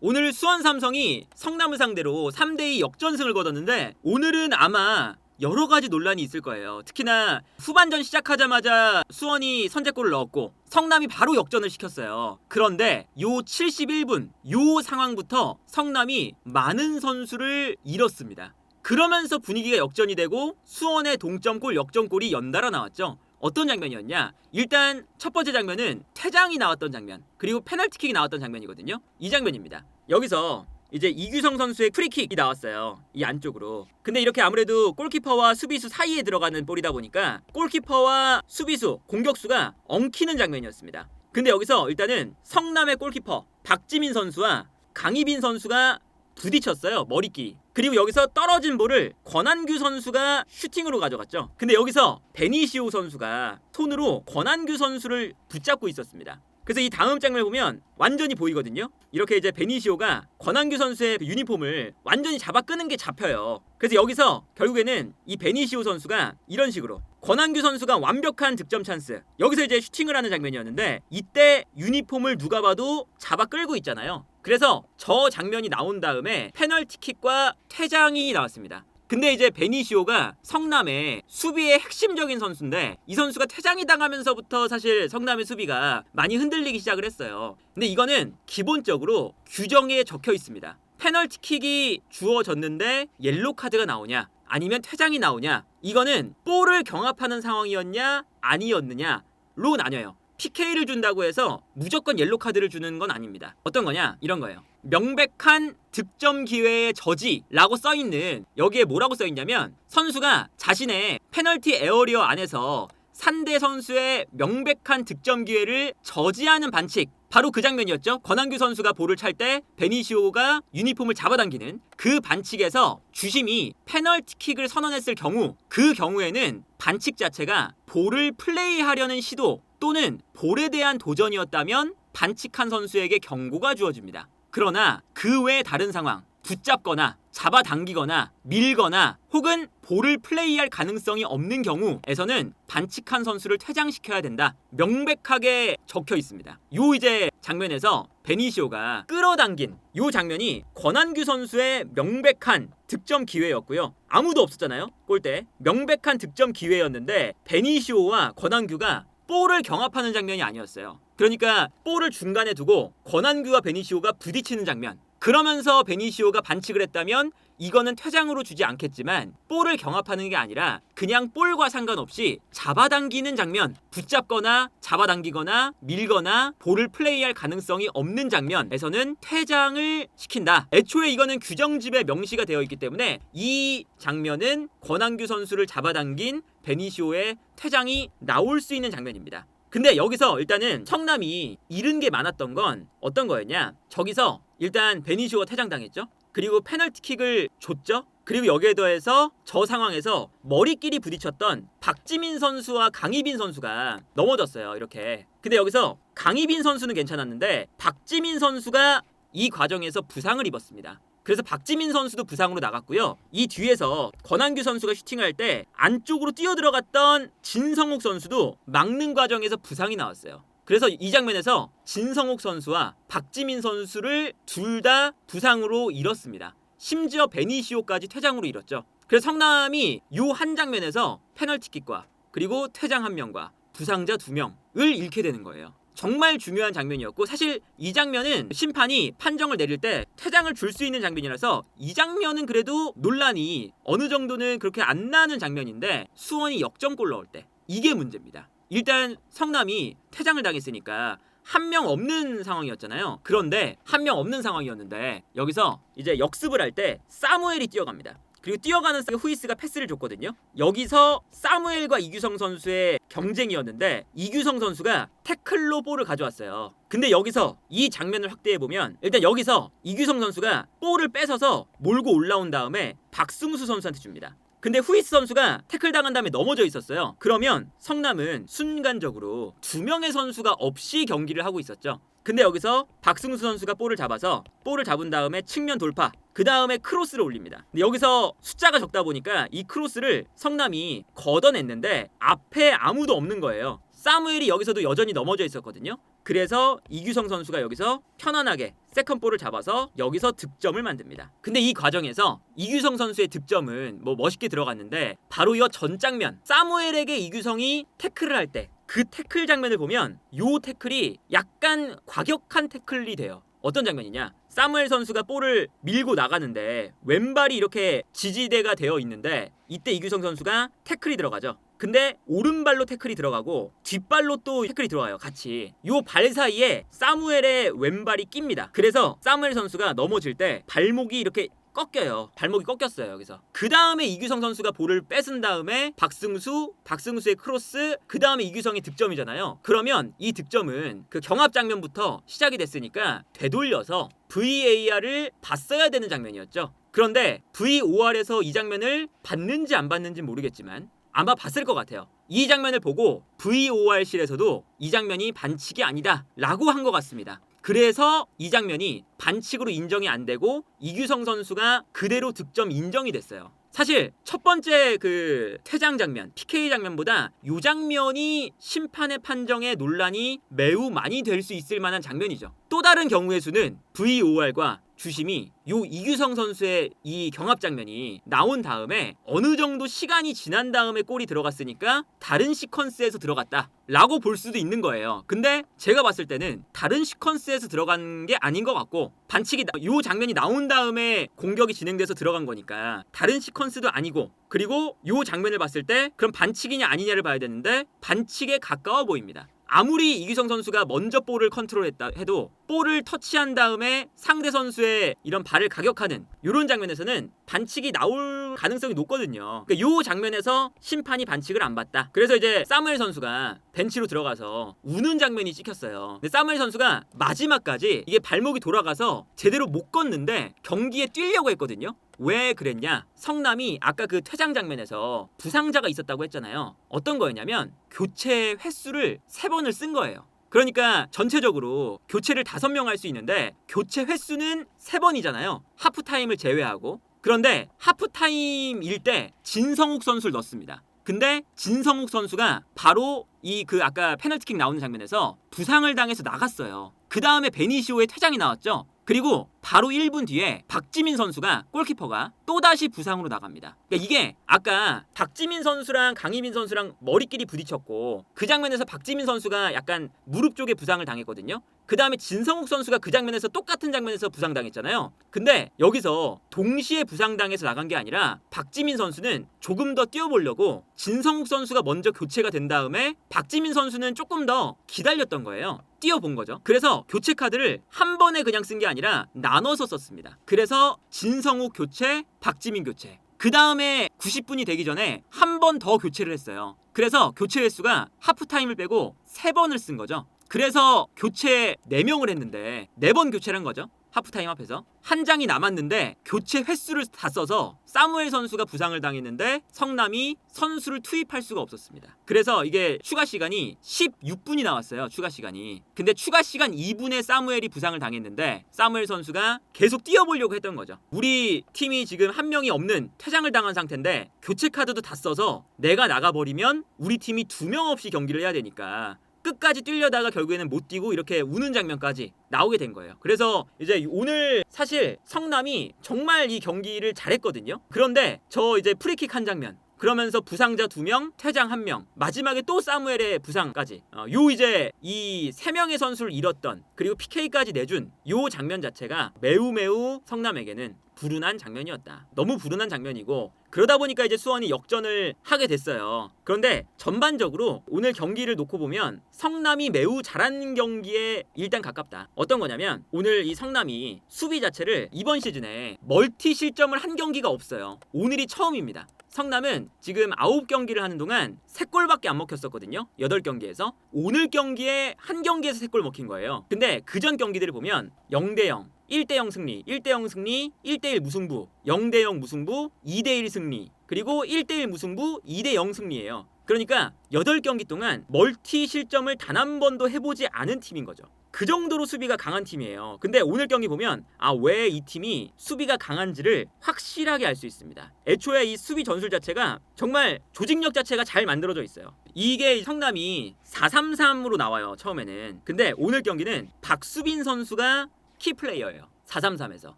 오늘 수원 삼성이 성남을 상대로 3대2 역전승을 거뒀는데 오늘은 아마 여러 가지 논란이 있을 거예요. 특히나 후반전 시작하자마자 수원이 선제골을 넣었고 성남이 바로 역전을 시켰어요. 그런데 요 71분 요 상황부터 성남이 많은 선수를 잃었습니다. 그러면서 분위기가 역전이 되고 수원의 동점골 역전골이 연달아 나왔죠. 어떤 장면이었냐? 일단 첫 번째 장면은 퇴장이 나왔던 장면, 그리고 페널티킥이 나왔던 장면이거든요. 이 장면입니다. 여기서 이제 이규성 선수의 프리킥이 나왔어요. 이 안쪽으로. 근데 이렇게 아무래도 골키퍼와 수비수 사이에 들어가는 볼이다 보니까 골키퍼와 수비수, 공격수가 엉키는 장면이었습니다. 근데 여기서 일단은 성남의 골키퍼 박지민 선수와 강희빈 선수가 부딪혔어요. 머리끼리. 그리고 여기서 떨어진 볼을 권한규 선수가 슈팅으로 가져갔죠. 근데 여기서 베니시오 선수가 손으로 권한규 선수를 붙잡고 있었습니다. 그래서 이 다음 장면을 보면 완전히 보이거든요. 이렇게 이제 베니시오가 권한규 선수의 유니폼을 완전히 잡아 끄는 게 잡혀요. 그래서 여기서 결국에는 이 베니시오 선수가 이런 식으로 권한규 선수가 완벽한 득점 찬스, 여기서 이제 슈팅을 하는 장면이었는데 이때 유니폼을 누가 봐도 잡아 끌고 있잖아요. 그래서 저 장면이 나온 다음에 페널티킥과 퇴장이 나왔습니다. 근데 이제 베니시오가 성남의 수비의 핵심적인 선수인데 이 선수가 퇴장이 당하면서부터 사실 성남의 수비가 많이 흔들리기 시작을 했어요. 근데 이거는 기본적으로 규정에 적혀 있습니다. 페널티킥이 주어졌는데 옐로 카드가 나오냐 아니면 퇴장이 나오냐, 이거는 볼을 경합하는 상황이었냐 아니었느냐로 나뉘어요. PK를 준다고 해서 무조건 옐로 카드를 주는 건 아닙니다. 어떤 거냐? 이런 거예요. 명백한 득점 기회의 저지라고 써있는, 여기에 뭐라고 써있냐면 선수가 자신의 페널티 에어리어 안에서 상대 선수의 명백한 득점 기회를 저지하는 반칙, 바로 그 장면이었죠. 권한규 선수가 볼을 찰 때 베니시오가 유니폼을 잡아당기는 그 반칙에서 주심이 페널티킥을 선언했을 경우, 그 경우에는 반칙 자체가 볼을 플레이하려는 시도 또는 볼에 대한 도전이었다면 반칙한 선수에게 경고가 주어집니다. 그러나 그 외의 다른 상황, 붙잡거나 잡아당기거나 밀거나 혹은 볼을 플레이할 가능성이 없는 경우에서는 반칙한 선수를 퇴장시켜야 된다. 명백하게 적혀 있습니다. 요 이제 장면에서 베니시오가 끌어당긴 요 장면이 권한규 선수의 명백한 득점 기회였고요. 아무도 없었잖아요. 골대. 명백한 득점 기회였는데 베니시오와 권한규가 볼을 경합하는 장면이 아니었어요. 그러니까 볼을 중간에 두고 권한규와 베니시오가 부딪히는 장면. 그러면서 베니시오가 반칙을 했다면 이거는 퇴장으로 주지 않겠지만 볼을 경합하는 게 아니라 그냥 볼과 상관없이 잡아당기는 장면, 붙잡거나 잡아당기거나 밀거나 볼을 플레이할 가능성이 없는 장면에서는 퇴장을 시킨다. 애초에 이거는 규정집에 명시가 되어 있기 때문에 이 장면은 권한규 선수를 잡아당긴 베니시오의 퇴장이 나올 수 있는 장면입니다. 근데 여기서 일단은 성남이 잃은 게 많았던 건 어떤 거였냐? 저기서 일단 베니시오가 퇴장당했죠. 그리고 페널티킥을 줬죠. 그리고 여기에 더해서 저 상황에서 머리끼리 부딪혔던 박지민 선수와 강희빈 선수가 넘어졌어요. 이렇게. 근데 여기서 강희빈 선수는 괜찮았는데 박지민 선수가 이 과정에서 부상을 입었습니다. 그래서 박지민 선수도 부상으로 나갔고요. 이 뒤에서 권한규 선수가 슈팅할 때 안쪽으로 뛰어들어갔던 진성욱 선수도 막는 과정에서 부상이 나왔어요. 그래서 이 장면에서 진성욱 선수와 박지민 선수를 둘 다 부상으로 잃었습니다. 심지어 베니시오까지 퇴장으로 잃었죠. 그래서 성남이 요 한 장면에서 페널티킥과 그리고 퇴장 1명과 부상자 2명을 잃게 되는 거예요. 정말 중요한 장면이었고, 사실 이 장면은 심판이 판정을 내릴 때 퇴장을 줄 수 있는 장면이라서 이 장면은 그래도 논란이 어느 정도는 그렇게 안 나는 장면인데 수원이 역전골 넣을 때 이게 문제입니다. 일단 성남이 퇴장을 당했으니까 한 명 없는 상황이었잖아요. 그런데 한 명 없는 상황이었는데 여기서 이제 역습을 할 때 사무엘이 뛰어갑니다. 그리고 뛰어가는 후이스가 패스를 줬거든요. 여기서 사무엘과 이규성 선수의 경쟁이었는데 이규성 선수가 태클로 볼을 가져왔어요. 근데 여기서 이 장면을 확대해보면 일단 여기서 이규성 선수가 볼을 뺏어서 몰고 올라온 다음에 박승수 선수한테 줍니다. 근데 후이스 선수가 태클 당한 다음에 넘어져 있었어요. 그러면 성남은 순간적으로 2명의 선수가 없이 경기를 하고 있었죠. 근데 여기서 박승수 선수가 볼을 잡아서 볼을 잡은 다음에 측면 돌파, 그 다음에 크로스를 올립니다. 근데 여기서 숫자가 적다 보니까 이 크로스를 성남이 걷어냈는데 앞에 아무도 없는 거예요. 사무엘이 여기서도 여전히 넘어져 있었거든요. 그래서 이규성 선수가 여기서 편안하게 세컨볼을 잡아서 여기서 득점을 만듭니다. 근데 이 과정에서 이규성 선수의 득점은 뭐 멋있게 들어갔는데 바로 이 전 장면, 사무엘에게 이규성이 태클을 할 때 그 태클 장면을 보면 요 태클이 약간 과격한 태클이 돼요. 어떤 장면이냐? 사무엘 선수가 볼을 밀고 나가는데 왼발이 이렇게 지지대가 되어 있는데 이때 이규성 선수가 태클이 들어가죠. 근데 오른발로 태클이 들어가고 뒷발로 또 태클이 들어가요. 같이. 요 발 사이에 사무엘의 왼발이 낍니다. 그래서 사무엘 선수가 넘어질 때 발목이 이렇게 꺾여요. 발목이 꺾였어요. 여기서. 그 다음에 이규성 선수가 볼을 뺏은 다음에 박승수의 크로스, 그 다음에 이규성의 득점이잖아요. 그러면 이 득점은 그 경합 장면부터 시작이 됐으니까 되돌려서 VAR을 봤어야 되는 장면이었죠. 그런데 VOR에서 이 장면을 봤는지 안 봤는지 모르겠지만 아마 봤을 것 같아요. 이 장면을 보고 VOR실에서도 이 장면이 반칙이 아니다 라고 한 것 같습니다. 그래서 이 장면이 반칙으로 인정이 안 되고 이규성 선수가 그대로 득점 인정이 됐어요. 사실 첫 번째 그 퇴장 장면, PK 장면보다 이 장면이 심판의 판정에 논란이 매우 많이 될 수 있을 만한 장면이죠. 또 다른 경우의 수는 VOR과 주심이 요 이규성 선수의 이 경합 장면이 나온 다음에 어느 정도 시간이 지난 다음에 골이 들어갔으니까 다른 시퀀스에서 들어갔다 라고 볼 수도 있는 거예요. 근데 제가 봤을 때는 다른 시퀀스에서 들어간 게 아닌 것 같고 반칙이 요 장면이 나온 다음에 공격이 진행돼서 들어간 거니까 다른 시퀀스도 아니고, 그리고 요 장면을 봤을 때 그럼 반칙이냐 아니냐를 봐야 되는데 반칙에 가까워 보입니다. 아무리 이규성 선수가 먼저 볼을 컨트롤했다 해도 볼을 터치한 다음에 상대 선수의 이런 발을 가격하는 이런 장면에서는 반칙이 나올 가능성이 높거든요. 그러니까 이 장면에서 심판이 반칙을 안 봤다. 그래서 이제 사무엘 선수가 벤치로 들어가서 우는 장면이 찍혔어요. 근데 사무엘 선수가 마지막까지 이게 발목이 돌아가서 제대로 못 걷는데 경기에 뛰려고 했거든요. 왜 그랬냐? 성남이 아까 그 퇴장 장면에서 부상자가 있었다고 했잖아요. 어떤 거였냐면 교체 횟수를 3번을 쓴 거예요. 그러니까 전체적으로 교체를 5명 할 수 있는데 교체 횟수는 3번이잖아요. 하프타임을 제외하고. 그런데 하프타임일 때 진성욱 선수를 넣습니다. 근데 진성욱 선수가 바로 이 그 아까 페널티킥 나오는 장면에서 부상을 당해서 나갔어요. 그 다음에 베니시오의 퇴장이 나왔죠. 그리고 바로 1분 뒤에 박지민 선수가, 골키퍼가 또다시 부상으로 나갑니다. 그러니까 이게 아까 박지민 선수랑 강희민 선수랑 머리끼리 부딪혔고 그 장면에서 박지민 선수가 약간 무릎 쪽에 부상을 당했거든요. 그 다음에 진성욱 선수가 그 장면에서 똑같은 장면에서 부상당했잖아요. 근데 여기서 동시에 부상당해서 나간 게 아니라 박지민 선수는 조금 더 뛰어보려고 진성욱 선수가 먼저 교체가 된 다음에 박지민 선수는 조금 더 기다렸던 거예요. 뛰어본 거죠. 그래서 교체 카드를 한 번에 그냥 쓴 게 아니라 나눠서 썼습니다. 그래서 진성욱 교체, 박지민 교체. 그 다음에 90분이 되기 전에 한 번 더 교체를 했어요. 그래서 교체 횟수가 하프타임을 빼고 3번을 쓴 거죠. 그래서 교체 4명을 했는데 4번 교체를 한 거죠. 하프타임 앞에서 한 장이 남았는데 교체 횟수를 다 써서 사무엘 선수가 부상을 당했는데 성남이 선수를 투입할 수가 없었습니다. 그래서 이게 추가 시간이 16분이 나왔어요. 추가 시간이. 근데 추가 시간 2분에 사무엘이 부상을 당했는데 사무엘 선수가 계속 뛰어보려고 했던 거죠. 우리 팀이 지금 한 명이 없는 퇴장을 당한 상태인데 교체 카드도 다 써서 내가 나가버리면 우리 팀이 2명 없이 경기를 해야 되니까 끝까지 뛰려다가 결국에는 못 뛰고 이렇게 우는 장면까지 나오게 된 거예요. 그래서 이제 오늘 사실 성남이 정말 이 경기를 잘했거든요. 그런데 저 이제 프리킥 한 장면, 그러면서 부상자 2명, 퇴장 1명, 마지막에 또 사무엘의 부상까지 요 이제 이 3명의 선수를 잃었던, 그리고 PK까지 내준 요 장면 자체가 매우 성남에게는 불운한 장면이었다. 너무 불운한 장면이고, 그러다 보니까 이제 수원이 역전을 하게 됐어요. 그런데 전반적으로 오늘 경기를 놓고 보면 성남이 매우 잘한 경기에 일단 가깝다. 어떤 거냐면 오늘 이 성남이 수비 자체를 이번 시즌에 멀티 실점을 한 경기가 없어요. 오늘이 처음입니다. 성남은 지금 9경기를 하는 동안 3골밖에 안 먹혔었거든요. 8경기에서. 오늘 경기에 한 경기에서 3골 먹힌 거예요. 근데 그전 경기들을 보면 0대0, 1대0 승리, 1대0 승리, 1대1 무승부, 0대0 무승부, 2대1 승리, 그리고 1대1 무승부, 2대0 승리예요. 그러니까 8경기 동안 멀티 실점을 단 한 번도 해보지 않은 팀인 거죠. 그 정도로 수비가 강한 팀이에요. 근데 오늘 경기 보면 왜 이 팀이 수비가 강한지를 확실하게 알 수 있습니다. 애초에 이 수비 전술 자체가 정말 조직력 자체가 잘 만들어져 있어요. 이게 성남이 4-3-3으로 나와요, 처음에는. 근데 오늘 경기는 박수빈 선수가 키플레이어예요. 4-3-3에서.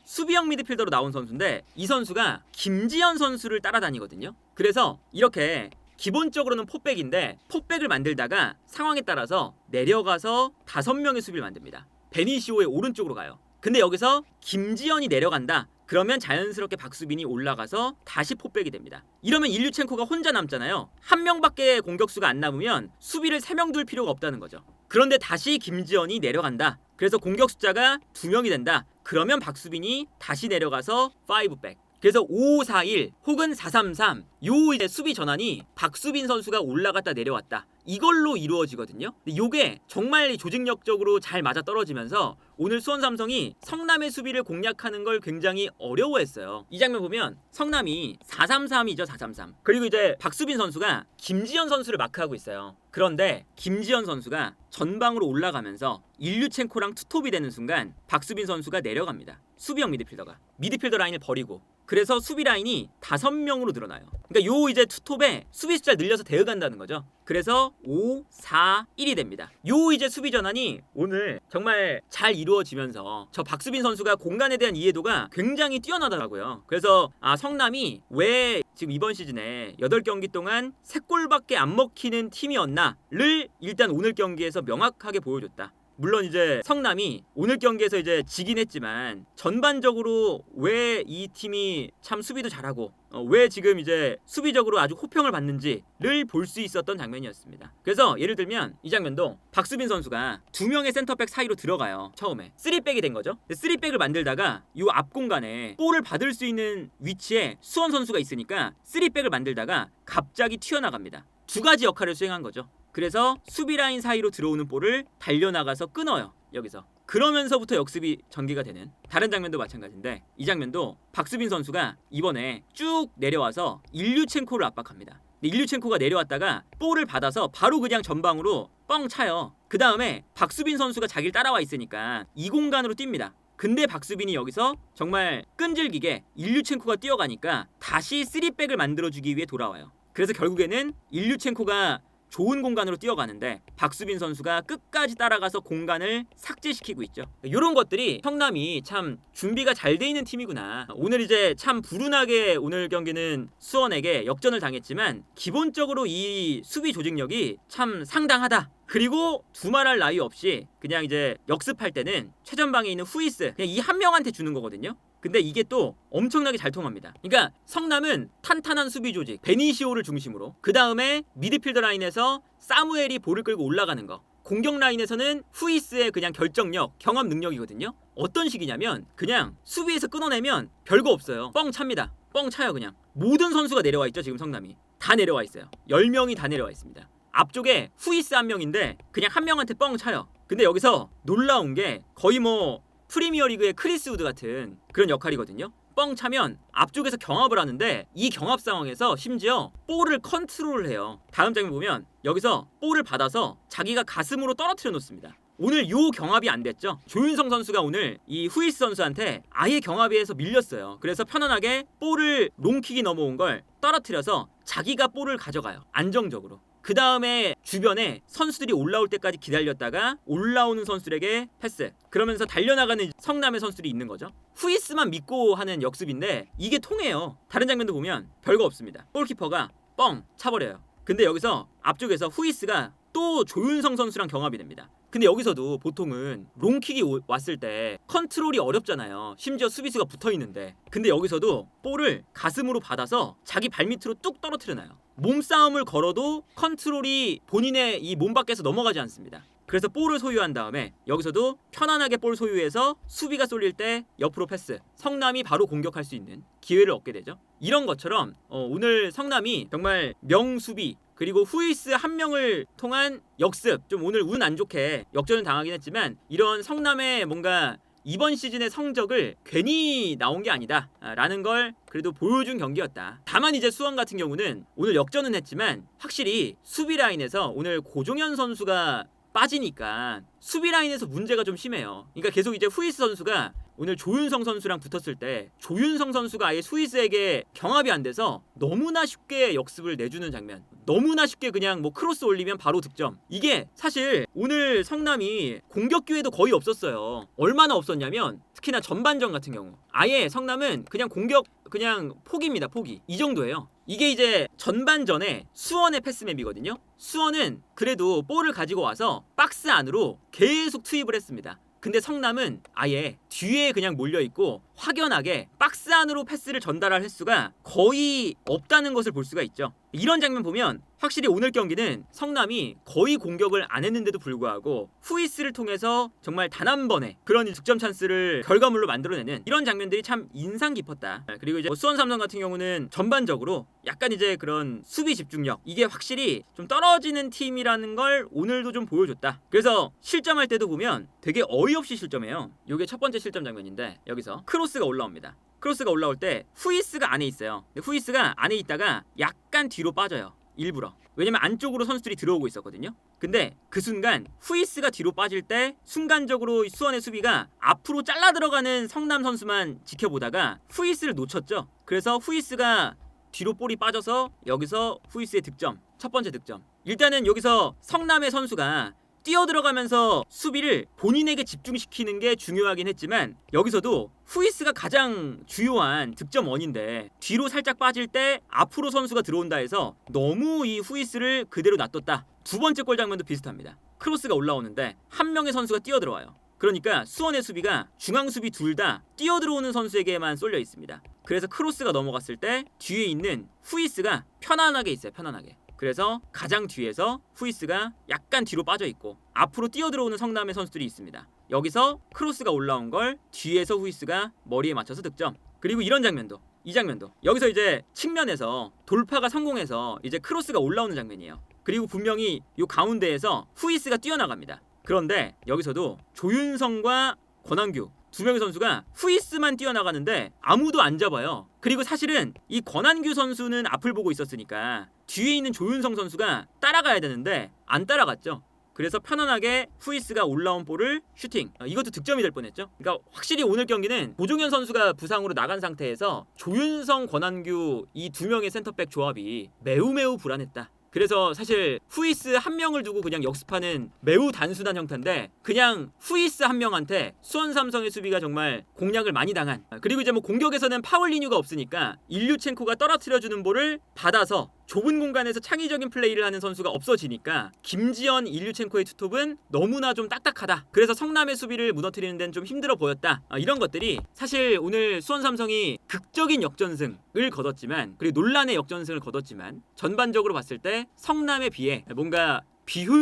수비형 미드필더로 나온 선수인데 이 선수가 김지현 선수를 따라다니거든요. 그래서 이렇게 기본적으로는 포백인데 포백을 만들다가 상황에 따라서 내려가서 5명의 수비를 만듭니다. 베니시오의 오른쪽으로 가요. 근데 여기서 김지현이 내려간다. 그러면 자연스럽게 박수빈이 올라가서 다시 포백이 됩니다. 이러면 일류첸코가 혼자 남잖아요. 한 명밖에 공격수가 안 남으면 수비를 3명 둘 필요가 없다는 거죠. 그런데 다시 김지현이 내려간다. 그래서 공격 숫자가 2명이 된다. 그러면 박수빈이 다시 내려가서 5백. 그래서 5-4-1 혹은 4-3-3 요 이제 수비 전환이 박수빈 선수가 올라갔다 내려왔다. 이걸로 이루어지거든요. 근데 요게 정말 조직력적으로 잘 맞아 떨어지면서 오늘 수원 삼성이 성남의 수비를 공략하는 걸 굉장히 어려워했어요. 이 장면 보면 성남이 4-3-3이죠. 4-3-3. 그리고 이제 박수빈 선수가 김지현 선수를 마크하고 있어요. 그런데 김지현 선수가 전방으로 올라가면서 일류첸코랑 투톱이 되는 순간 박수빈 선수가 내려갑니다. 수비형 미드필더가 미드필더 라인을 버리고 그래서 수비 라인이 5명으로 늘어나요. 그러니까 요 이제 투톱에 수비 숫자를 늘려서 대응한다는 거죠. 그래서 5-4-1이 됩니다. 요 이제 수비 전환이 오늘 정말 잘 이루어지면서 저 박수빈 선수가 공간에 대한 이해도가 굉장히 뛰어나더라고요. 그래서 성남이 왜 지금 이번 시즌에 8경기 동안 3골밖에 안 먹히는 팀이었나를 일단 오늘 경기에서 명확하게 보여줬다. 물론 이제 성남이 오늘 경기에서 이제 지긴 했지만 전반적으로 왜 이 팀이 참 수비도 잘하고 왜 지금 이제 수비적으로 아주 호평을 받는지를 볼 수 있었던 장면이었습니다. 그래서 예를 들면 이 장면도 박수빈 선수가 2명의 센터백 사이로 들어가요. 처음에 3백이 된 거죠. 3백을 만들다가 이 앞 공간에 볼을 받을 수 있는 위치에 수원 선수가 있으니까 3백을 만들다가 갑자기 튀어나갑니다. 2가지 역할을 수행한 거죠. 그래서 수비 라인 사이로 들어오는 볼을 달려나가서 끊어요. 여기서. 그러면서부터 역습이 전개가 되는 다른 장면도 마찬가지인데 이 장면도 박수빈 선수가 이번에 쭉 내려와서 일류첸코를 압박합니다. 근데 일류첸코가 내려왔다가 볼을 받아서 바로 그냥 전방으로 뻥 차요. 그 다음에 박수빈 선수가 자기를 따라와 있으니까 이 공간으로 뜁니다. 근데 박수빈이 여기서 정말 끈질기게 일류첸코가 뛰어가니까 다시 3백을 만들어주기 위해 돌아와요. 그래서 결국에는 일류첸코가 좋은 공간으로 뛰어가는데 박수빈 선수가 끝까지 따라가서 공간을 삭제시키고 있죠. 이런 것들이 성남이 참 준비가 잘 돼 있는 팀이구나. 오늘 이제 참 불운하게 오늘 경기는 수원에게 역전을 당했지만 기본적으로 이 수비 조직력이 참 상당하다. 그리고 두말할 나위 없이 그냥 이제 역습할 때는 최전방에 있는 후이스 그냥 이 한 명한테 주는 거거든요. 근데 이게 또 엄청나게 잘 통합니다. 그러니까 성남은 탄탄한 수비 조직, 베니시오를 중심으로 그 다음에 미드필더 라인에서 사무엘이 볼을 끌고 올라가는 거 공격 라인에서는 후이스의 그냥 결정력, 경험 능력이거든요. 어떤 식이냐면 그냥 수비에서 끊어내면 별거 없어요. 뻥 찹니다. 뻥 차요 그냥. 모든 선수가 내려와 있죠. 지금 성남이. 다 내려와 있어요. 10명이 다 내려와 있습니다. 앞쪽에 후이스 한 명인데 그냥 한 명한테 뻥 차요. 근데 여기서 놀라운 게 거의 뭐 프리미어리그의 크리스 우드 같은 그런 역할이거든요. 뻥 차면 앞쪽에서 경합을 하는데 이 경합 상황에서 심지어 볼을 컨트롤을 해요. 다음 장면 보면 여기서 볼을 받아서 자기가 가슴으로 떨어뜨려 놓습니다. 오늘 요 경합이 안 됐죠. 조윤성 선수가 오늘 이 후이스 선수한테 아예 경합에서 밀렸어요. 그래서 편안하게 볼을 롱킥이 넘어온 걸 떨어뜨려서 자기가 볼을 가져가요. 안정적으로. 그 다음에 주변에 선수들이 올라올 때까지 기다렸다가 올라오는 선수들에게 패스. 그러면서 달려나가는 성남의 선수들이 있는 거죠. 후이스만 믿고 하는 역습인데 이게 통해요. 다른 장면도 보면 별거 없습니다. 골키퍼가 뻥 차버려요. 근데 여기서 앞쪽에서 후이스가 또 조윤성 선수랑 경합이 됩니다. 근데 여기서도 보통은 롱킥이 왔을 때 컨트롤이 어렵잖아요. 심지어 수비수가 붙어있는데. 근데 여기서도 볼을 가슴으로 받아서 자기 발밑으로 뚝 떨어뜨려놔요. 몸싸움을 걸어도 컨트롤이 본인의 이 몸 밖에서 넘어가지 않습니다. 그래서 볼을 소유한 다음에 여기서도 편안하게 볼 소유해서 수비가 쏠릴 때 옆으로 패스. 성남이 바로 공격할 수 있는 기회를 얻게 되죠. 이런 것처럼 오늘 성남이 정말 명수비 그리고 후이스 한 명을 통한 역습 좀 오늘 운 안 좋게 역전을 당하긴 했지만 이런 성남의 뭔가 이번 시즌의 성적을 괜히 나온 게 아니다 라는 걸 그래도 보여준 경기였다. 다만 이제 수원 같은 경우는 오늘 역전은 했지만 확실히 수비 라인에서 오늘 고종현 선수가 빠지니까 수비 라인에서 문제가 좀 심해요. 그러니까 계속 이제 후이스 선수가 오늘 조윤성 선수랑 붙었을 때 조윤성 선수가 아예 후이스에게 경합이 안 돼서 너무나 쉽게 역습을 내주는 장면, 너무나 쉽게 그냥 뭐 크로스 올리면 바로 득점. 이게 사실 오늘 성남이 공격 기회도 거의 없었어요. 얼마나 없었냐면 특히나 전반전 같은 경우 아예 성남은 그냥 공격 그냥 포기입니다. 포기. 이 정도예요. 이게 이제 전반전에 수원의 패스맵이거든요. 수원은 그래도 볼을 가지고 와서 박스 안으로 계속 투입을 했습니다. 근데 성남은 아예 뒤에 그냥 몰려있고 확연하게 박스 안으로 패스를 전달할 횟수가 거의 없다는 것을 볼 수가 있죠. 이런 장면 보면 확실히 오늘 경기는 성남이 거의 공격을 안 했는데도 불구하고 후이스를 통해서 정말 단 한 번의 그런 득점 찬스를 결과물로 만들어내는 이런 장면들이 참 인상 깊었다. 그리고 이제 수원 삼성 같은 경우는 전반적으로 약간 이제 그런 수비 집중력 이게 확실히 좀 떨어지는 팀이라는 걸 오늘도 좀 보여줬다. 그래서 실점할 때도 보면 되게 어이없이 실점해요. 이게 첫 번째 실점 장면인데 여기서 크로스가 올라옵니다. 크로스가 올라올 때 후이스가 안에 있어요. 근데 후이스가 안에 있다가 약간 뒤로 빠져요. 일부러. 왜냐면 안쪽으로 선수들이 들어오고 있었거든요. 근데 그 순간 후이스가 뒤로 빠질 때 순간적으로 수원의 수비가 앞으로 잘라 들어가는 성남 선수만 지켜보다가 후이스를 놓쳤죠. 그래서 후이스가 뒤로 볼이 빠져서 여기서 후이스의 득점. 첫 번째 득점. 일단은 여기서 성남의 선수가 뛰어들어가면서 수비를 본인에게 집중시키는 게 중요하긴 했지만 여기서도 후이스가 가장 주요한 득점원인데 뒤로 살짝 빠질 때 앞으로 선수가 들어온다 해서 너무 이 후이스를 그대로 놔뒀다. 두 번째 골 장면도 비슷합니다. 크로스가 올라오는데 한 명의 선수가 뛰어들어와요. 그러니까 수원의 수비가 중앙 수비 둘 다 뛰어들어오는 선수에게만 쏠려 있습니다. 그래서 크로스가 넘어갔을 때 뒤에 있는 후이스가 편안하게 있어요. 편안하게. 그래서 가장 뒤에서 후이스가 약간 뒤로 빠져있고 앞으로 뛰어들어오는 성남의 선수들이 있습니다. 여기서 크로스가 올라온 걸 뒤에서 후이스가 머리에 맞춰서 득점. 그리고 이런 장면도 이 장면도 여기서 이제 측면에서 돌파가 성공해서 이제 크로스가 올라오는 장면이에요. 그리고 분명히 이 가운데에서 후이스가 뛰어나갑니다. 그런데 여기서도 조윤성과 권한규 두 명의 선수가 후이스만 뛰어나가는데 아무도 안 잡아요. 그리고 사실은 이 권한규 선수는 앞을 보고 있었으니까 뒤에 있는 조윤성 선수가 따라가야 되는데 안 따라갔죠. 그래서 편안하게 후이스가 올라온 볼을 슈팅. 이것도 득점이 될 뻔했죠. 그러니까 확실히 오늘 경기는 고종현 선수가 부상으로 나간 상태에서 조윤성, 권한규 이 두 명의 센터백 조합이 매우 불안했다. 그래서 사실 후이스 한 명을 두고 그냥 역습하는 매우 단순한 형태인데 그냥 후이스 한 명한테 수원 삼성의 수비가 정말 공략을 많이 당한. 그리고 이제 뭐 공격에서는 파울리뉴가 없으니까 일류첸코가 떨어뜨려주는 볼을 받아서 좁은 공간에서 창의적인 플레이를 하는 선수가 없어지니까 김지현, 일류첸코의 투톱은 너무나 좀 딱딱하다. 그래서 성남의 수비를 무너뜨리는 데는 좀 힘들어 보였다. 이런 것들이 사실 오늘 수원 삼성이 극적인 역전승을 거뒀지만 그리고 논란의 역전승을 거뒀지만 전반적으로 봤을 때 성남에 비해 뭔가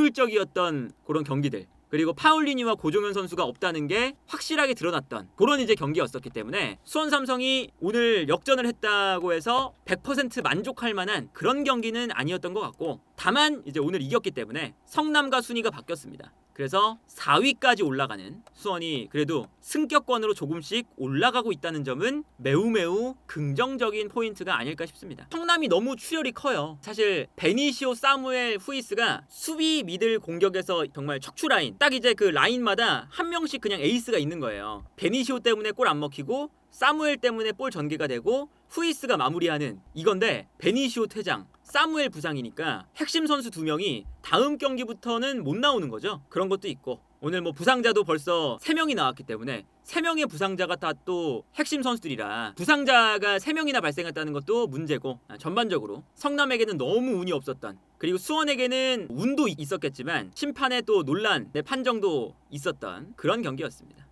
비효율적이었던 그런 경기들 그리고 파울리니와 고종현 선수가 없다는 게 확실하게 드러났던 그런 이제 경기였었기 때문에 수원 삼성이 오늘 역전을 했다고 해서 100% 만족할 만한 그런 경기는 아니었던 것 같고 다만 이제 오늘 이겼기 때문에 성남과 순위가 바뀌었습니다. 그래서 4위까지 올라가는 수원이 그래도 승격권으로 조금씩 올라가고 있다는 점은 매우 긍정적인 포인트가 아닐까 싶습니다. 성남이 너무 출혈이 커요. 사실 베니시오, 사무엘, 후이스가 수비 미들 공격에서 정말 척추 라인 딱 이제 그 라인마다 한 명씩 그냥 에이스가 있는 거예요. 베니시오 때문에 골 안 먹히고 사무엘 때문에 볼 전개가 되고 후이스가 마무리하는 이건데 베니시오 퇴장, 사무엘 부상이니까 핵심 선수 두 명이 다음 경기부터는 못 나오는 거죠. 그런 것도 있고 오늘 뭐 부상자도 벌써 3명이 나왔기 때문에 3명의 부상자가 다 또 핵심 선수들이라 부상자가 3명이나 발생했다는 것도 문제고 전반적으로 성남에게는 너무 운이 없었던 그리고 수원에게는 운도 있었겠지만 심판의 또 논란, 판정도 있었던 그런 경기였습니다.